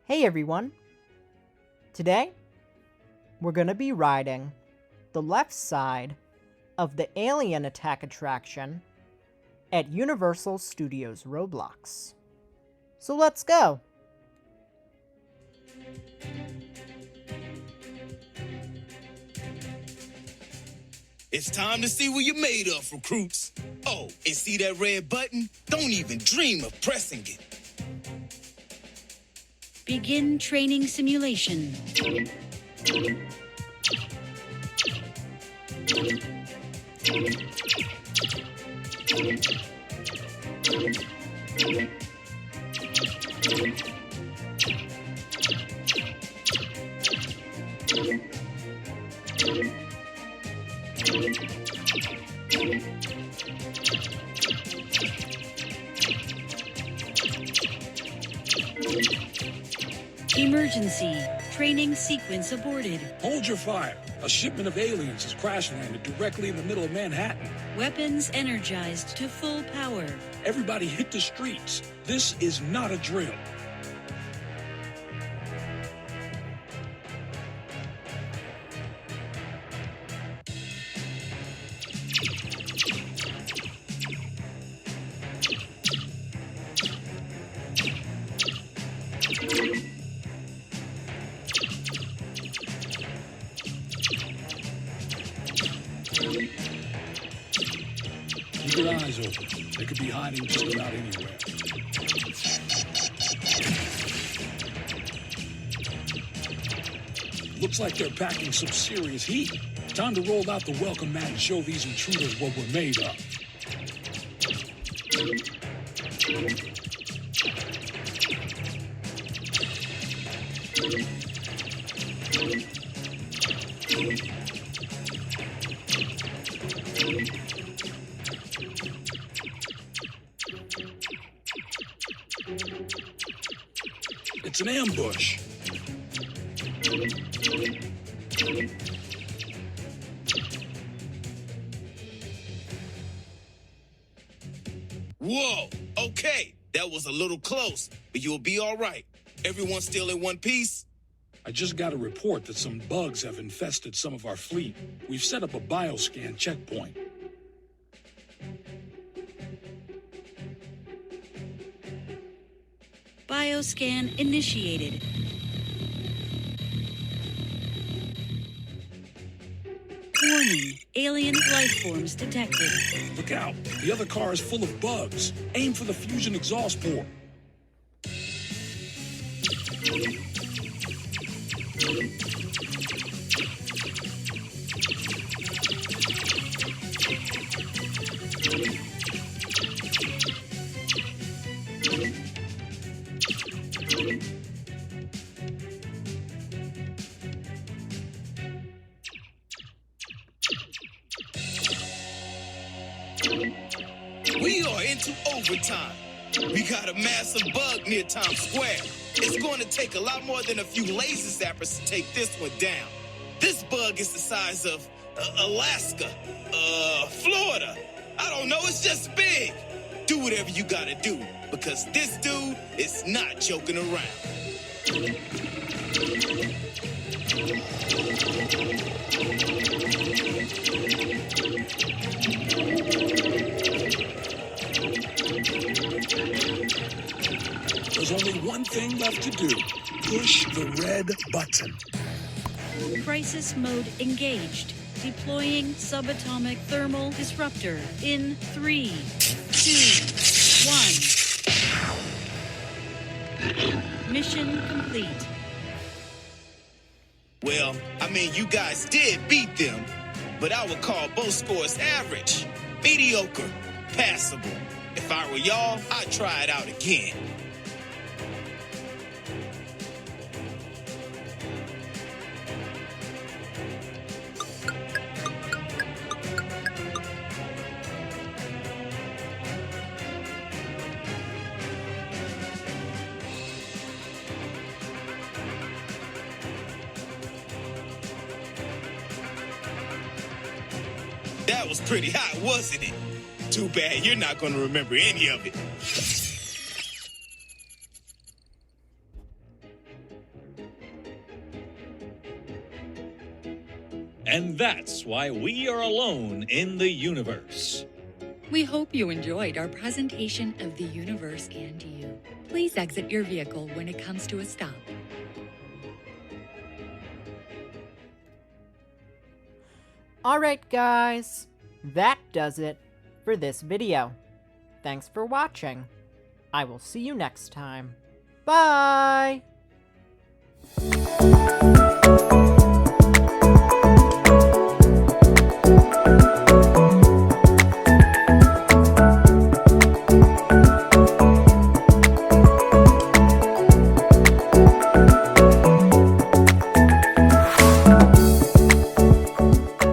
Hey everyone! Today, we're gonna be riding the left side of the Alien Attack attraction at Universal Studios Roblox. So let's go! It's time to see what you're made of, recruits. Oh, and see that red button? Don't even dream of pressing it. Begin training simulation. Emergency. Training sequence aborted. Hold your fire. A shipment of aliens has crash landed directly in the middle of Manhattan. Weapons energized to full power. Everybody hit the streets. This is not a drill. Keep your eyes open. They could be hiding just about anywhere. Looks like they're packing some serious heat. Time to roll out the welcome mat and show these intruders what we're made of. It's an ambush. Whoa, okay, that was a little close, but you'll be all right. Everyone still in one piece? I just got a report that some bugs have infested some of our fleet. We've set up a bioscan checkpoint. Bioscan initiated. Warning. Alien life forms detected. Look out. The other car is full of bugs. Aim for the fusion exhaust port. We are into overtime. We got a massive bug near Times Square. It's going to take a lot more than a few laser zappers to take this one down. This bug is the size of Alaska, Florida. I don't know, it's just big. Do whatever you gotta do, because this dude is not joking around. There's only one thing left to do. Push the red button. Crisis mode engaged. Deploying subatomic thermal disruptor in 3, 2, 1. Mission complete. Well, I mean, you guys did beat them, but I would call both scores average, mediocre, passable. If I were y'all, I'd try it out again. That was pretty hot, wasn't it? Too bad you're not going to remember any of it. And that's why we are alone in the universe. We hope you enjoyed our presentation of the universe and you. Please exit your vehicle when it comes to a stop. Alright guys, that does it for this video. Thanks for watching. I will see you next time. Bye!